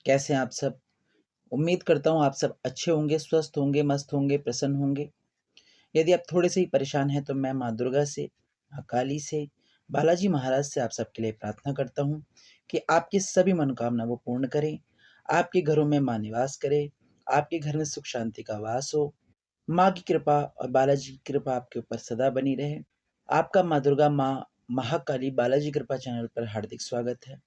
कैसे हैं आप सब? उम्मीद करता हूँ आप सब अच्छे होंगे, स्वस्थ होंगे, मस्त होंगे, प्रसन्न होंगे। यदि आप थोड़े-से ही परेशान हैं तो मैं माँ दुर्गा से, माँ काली से, बालाजी महाराज से आप सबके लिए प्रार्थना करता हूँ कि आपकी सभी मनोकामना वो पूर्ण करें। आपके घरों में माँ निवास करे, आपके घर में सुख शांति का वास हो। माँ की कृपा और बालाजी की कृपा आपके ऊपर सदा बनी रहे। आपका माँ दुर्गा, माँ महाकाली बालाजी कृपा चैनल पर हार्दिक स्वागत है।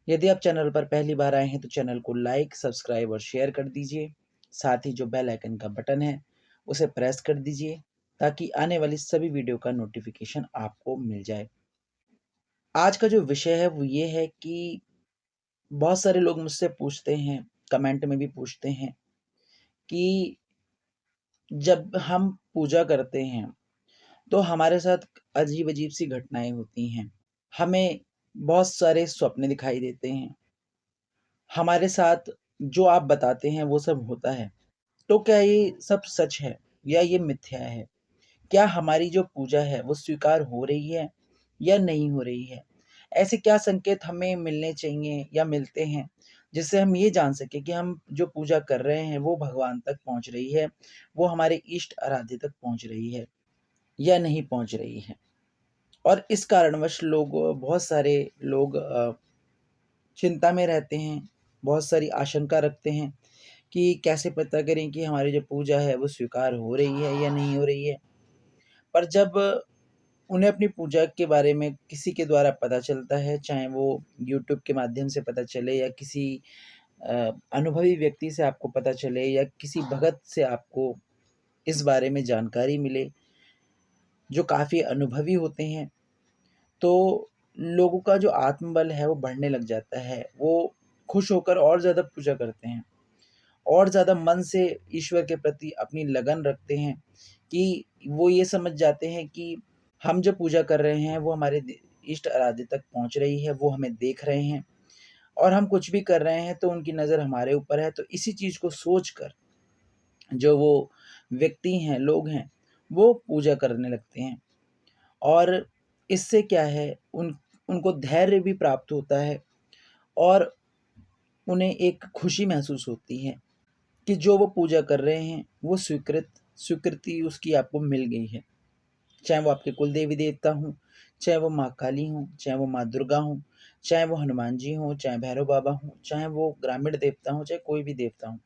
यदि आप चैनल पर पहली बार आए हैं तो चैनल को लाइक, सब्सक्राइब और शेयर कर दीजिए। साथ ही जो बेल आइकन का बटन है उसे प्रेस कर दीजिए ताकि आने वाली सभी वीडियो का नोटिफिकेशन आपको मिल जाए। आज का जो विषय है वो ये है कि बहुत सारे लोग मुझसे पूछते हैं, कमेंट में भी पूछते हैं कि जब हम पूजा करते हैं तो हमारे साथ अजीब-अजीब सी घटनाएँ होती हैं। हमें बहुत सारे स्वप्न दिखाई देते हैं। हमारे साथ जो आप बताते हैं वो सब होता है। तो क्या ये सब सच है या ये मिथ्या है? क्या हमारी जो पूजा है वो स्वीकार हो रही है या नहीं हो रही है? ऐसे क्या संकेत हमें मिलने चाहिए या मिलते हैं जिससे हम ये जान सकें कि हम जो पूजा कर रहे हैं वो भगवान तक पहुँच रही है, वो हमारे इष्ट आराध्य तक पहुँच रही है या नहीं पहुँच रही है? और इस कारणवश बहुत सारे लोग चिंता में रहते हैं, बहुत सारी आशंका रखते हैं कि कैसे पता करें कि हमारी जो पूजा है वो स्वीकार हो रही है या नहीं हो रही है। पर जब उन्हें अपनी पूजा के बारे में किसी के द्वारा पता चलता है, चाहे वो यूट्यूब के माध्यम से पता चले या किसी अनुभवी व्यक्ति से आपको पता चले या किसी भगत से आपको इस बारे में जानकारी मिले, जो काफ़ी अनुभवी होते हैं, तो लोगों का जो आत्मबल है वो बढ़ने लग जाता है। वो खुश होकर और ज़्यादा पूजा करते हैं। और ज़्यादा मन से ईश्वर के प्रति अपनी लगन रखते हैं कि वो ये समझ जाते हैं कि हम जो पूजा कर रहे हैं वो हमारे इष्ट आराध्य तक पहुँच रही है, वो हमें देख रहे हैं और हम कुछ भी कर रहे हैं तो उनकी नज़र हमारे ऊपर है। तो इसी चीज़ को सोचकर जो वो व्यक्ति हैं, लोग हैं, वो पूजा करने लगते हैं और इससे क्या है उनको धैर्य भी प्राप्त होता है और उन्हें एक खुशी महसूस होती है कि जो वो पूजा कर रहे हैं, वो स्वीकृति उसकी आपको मिल गई है। चाहे वो आपके कुल देवी-देवता हों, चाहे वो माँ काली हों, चाहे वो माँ दुर्गा हों, चाहे वो हनुमान जी हों, चाहे भैरव बाबा हों, चाहे वो ग्रामीण देवता हों, चाहे कोई भी देवता हों।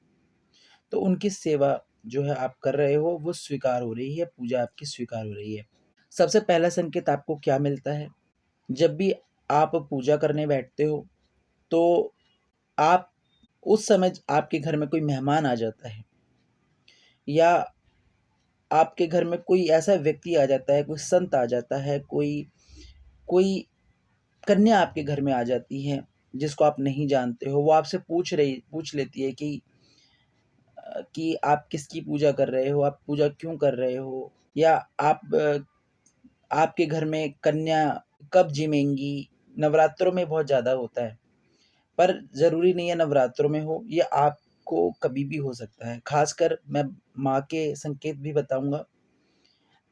तो उनकी सेवा जो है आप कर रहे हो, वो स्वीकार हो रही है, पूजा आपकी स्वीकार हो रही है। सबसे पहला संकेत आपको क्या मिलता है? जब भी आप पूजा करने बैठते हो, तो आप उस समय आपके घर में कोई मेहमान आ जाता है या आपके घर में कोई ऐसा व्यक्ति आ जाता है, कोई संत आ जाता है, कोई कोई कन्या आपके घर में आ जाती है, जिसको आप नहीं जानते हो, वो आपसे पूछ लेती है कि आप किसकी पूजा कर रहे हो? आप पूजा क्यों कर रहे हो? या आपके घर में कन्या कब जमेंगी? नवरात्रों में बहुत ज़्यादा होता है, पर ज़रूरी नहीं है नवरात्रों में हो, ये आपको कभी भी हो सकता है। ख़ासकर मैं माँ के संकेत भी बताऊँगा।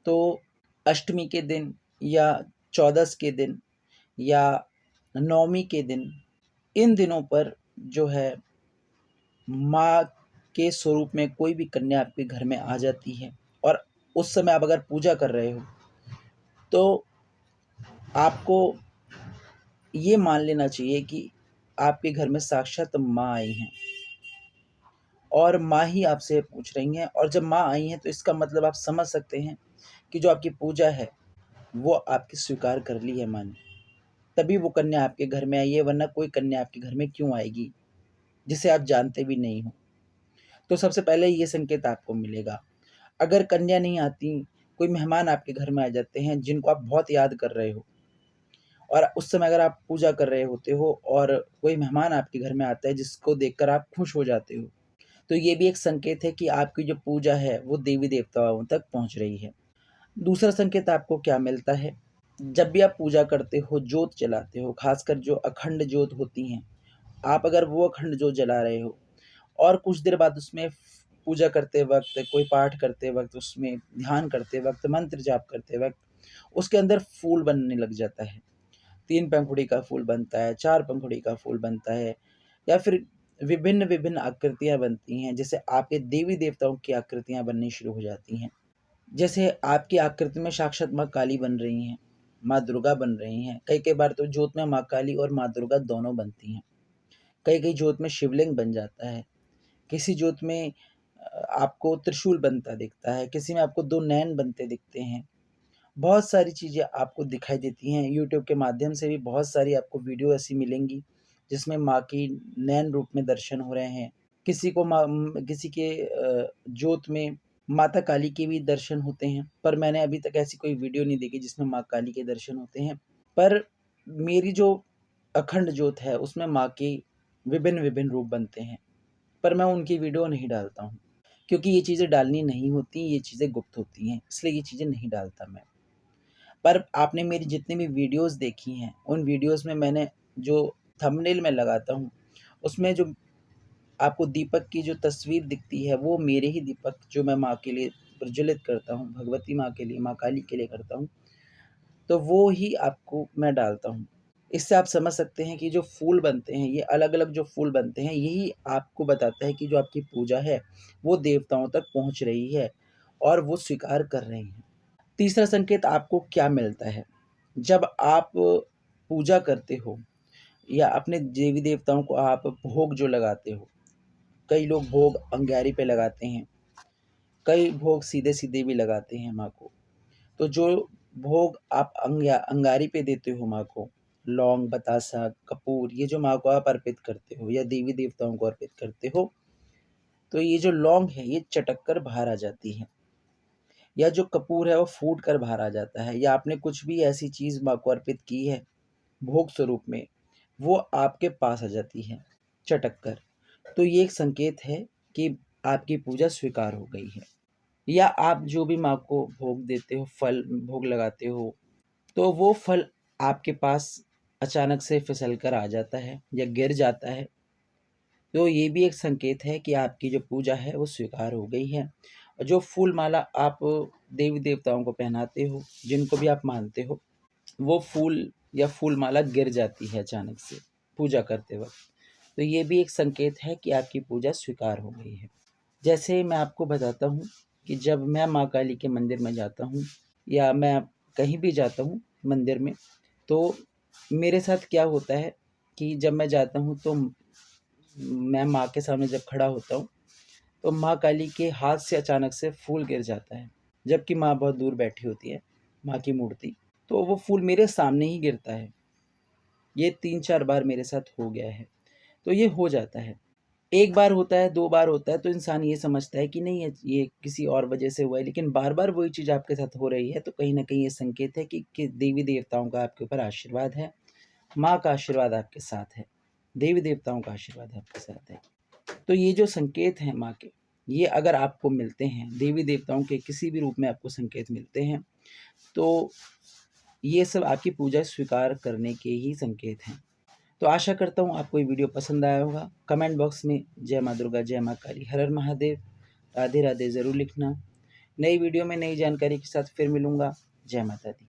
तो अष्टमी के दिन या चौदस के दिन या नवमी के दिन, इन दिनों पर जो है माँ के स्वरूप में कोई भी कन्या आपके घर में आ जाती है और उस समय आप अगर पूजा कर रहे हो, तो आपको ये मान लेना चाहिए कि आपके घर में साक्षात माँ आई हैं और माँ ही आपसे पूछ रही हैं और जब माँ आई हैं तो इसका मतलब आप समझ सकते हैं कि जो आपकी पूजा है, वो आपकी स्वीकार कर ली है माँ ने। तभी वो कन्या आपके घर में आई है, वरना कोई कन्या आपके घर में क्यों आएगी, जिसे आप जानते भी नहीं हो। तो सबसे पहले ये संकेत आपको मिलेगा। अगर कन्या नहीं आती, कोई मेहमान आपके घर में आ जाते हैं जिनको आप बहुत याद कर रहे हो और उस समय अगर आप पूजा कर रहे होते हो और कोई मेहमान आपके घर में आता है जिसको देखकर आप खुश हो जाते हो, तो ये भी एक संकेत है कि आपकी जो पूजा है वो देवी-देवताओं तक पहुँच रही है। दूसरा संकेत आपको क्या मिलता है? जब भी आप पूजा करते हो, जोत जलाते हो, ख़ासकर जो अखंड जोत होती हैं, आप अगर वो अखंड जोत जला रहे हो और कुछ देर बाद उसमें पूजा करते वक़्त, कोई पाठ करते वक़्त, उसमें ध्यान करते वक़्त, मंत्र जाप करते वक़्त, उसके अंदर फूल बनने लग जाता है। 3 पंखुड़ी का फूल बनता है, 4 पंखुड़ी का फूल बनता है या फिर विभिन्न-विभिन्न आकृतियाँ बनती हैं, जैसे आपके देवी-देवताओं की आकृतियाँ बननी शुरू हो जाती हैं। जैसे आपकी आकृति में साक्षात माँ काली बन रही हैं, माँ दुर्गा बन रही हैं, कई-कई बार तो जोत में माँ काली और माँ दुर्गा दोनों बनती हैं। कई-कई जोत में शिवलिंग बन जाता है, किसी जोत में आपको त्रिशूल बनता दिखता है, किसी में आपको 2 नैन बनते दिखते हैं। बहुत सारी चीज़ें आपको दिखाई देती हैं, यूट्यूब के माध्यम से भी बहुत सारी आपको वीडियो ऐसी मिलेंगी, जिसमें माँ की नैन रूप में दर्शन हो रहे हैं। किसी के जोत में माता काली के भी दर्शन होते हैं, पर मैंने अभी तक ऐसी कोई वीडियो नहीं देखी जिसमें माँ काली के दर्शन होते हैं। पर मेरी जो अखंड जोत है, उसमें माँ के विभिन्न-विभिन्न रूप बनते हैं, पर मैं उनकी वीडियो नहीं डालता हूँ, क्योंकि ये चीज़ें डालनी नहीं होती, ये चीज़ें गुप्त होती हैं, इसलिए ये चीज़ें नहीं डालता मैं। पर आपने मेरी जितनी भी वीडियोज़ देखी हैं, उन वीडियोज़ में मैंने जो थंबनेल मैं लगाता हूँ, उसमें जो आपको दीपक की जो तस्वीर दिखती है, वो मेरे ही दीपक जो मैं माँ के लिए प्रज्वलित करता हूँ, भगवती माँ के लिए, माँ काली के लिए करता हूँ, तो वो ही आपको मैं डालता हूँ। इससे आप समझ सकते हैं कि जो फूल बनते हैं, ये अलग-अलग जो फूल बनते हैं, यही आपको बताता है कि जो आपकी पूजा है, वो देवताओं तक पहुँच रही है और वो स्वीकार कर रहे हैं। तीसरा संकेत आपको क्या मिलता है? जब आप पूजा करते हो या अपने देवी-देवताओं को आप भोग जो लगाते हो, कई लोग भोग अंगारी पे लगाते हैं, कई भोग सीधे-सीधे भी लगाते हैं माँ को। तो जो भोग आप अंगारी पे देते हो माँ को, लौंग, बतासा, कपूर, ये जो माँ को आप अर्पित करते हो या देवी-देवताओं को अर्पित करते हो, तो ये जो लौंग है, ये चटक कर बाहर आ जाती है। या जो कपूर है वो फूट कर बाहर आ जाता है, या आपने कुछ भी ऐसी चीज़ माँ को अर्पित की है भोग स्वरूप में, वो आपके पास आ जाती है चटक कर। तो ये एक संकेत है कि आपकी पूजा स्वीकार हो गई है। या आप जो भी माँ को भोग देते हो, फल भोग लगाते हो, तो वो फल आपके पास अचानक से फिसल कर आ जाता है या गिर जाता है, तो ये भी एक संकेत है कि आपकी जो पूजा है वो स्वीकार हो गई है। और जो फूल माला आप देवी-देवताओं को पहनाते हो, जिनको भी आप मानते हो, वो फूल या फूल माला गिर जाती है अचानक से पूजा करते वक़्त। तो ये भी एक संकेत है कि आपकी पूजा स्वीकार हो गई है। जैसे मैं आपको बताता हूँ कि जब मैं माँ काली के मंदिर में जाता हूँ या मैं कहीं भी जाता हूँ मंदिर में, तो मेरे साथ क्या होता है कि जब मैं जाता हूँ तो मैं माँ के सामने जब खड़ा होता हूँ, तो माँ काली के हाथ से अचानक से फूल गिर जाता है, जबकि माँ बहुत दूर बैठी होती है, माँ की मूर्ति, तो वो फूल मेरे सामने ही गिरता है। ये 3-4 बार मेरे साथ हो गया है, तो ये हो जाता है। 1 बार होता है, 2 बार होता है तो इंसान ये समझता है कि नहीं ये किसी और वजह से हुआ है, लेकिन बार-बार वही चीज़ आपके साथ हो रही है, तो कहीं न कहीं ये संकेत है कि देवी-देवताओं का आपके ऊपर आशीर्वाद है, माँ का आशीर्वाद आपके साथ है, देवी-देवताओं का आशीर्वाद आपके साथ है। तो ये जो संकेत हैं माँ के, ये अगर आपको मिलते हैं, देवी-देवताओं के किसी भी रूप में आपको संकेत मिलते हैं, तो ये सब आपकी पूजा स्वीकार करने के ही संकेत हैं। तो आशा करता हूँ आपको ये वीडियो पसंद आया होगा। कमेंट बॉक्स में जय माँ दुर्गा, जय माँ काली, हर हर महादेव, राधे राधे ज़रूर लिखना। नई वीडियो में नई जानकारी के साथ फिर मिलूँगा। जय माता दी।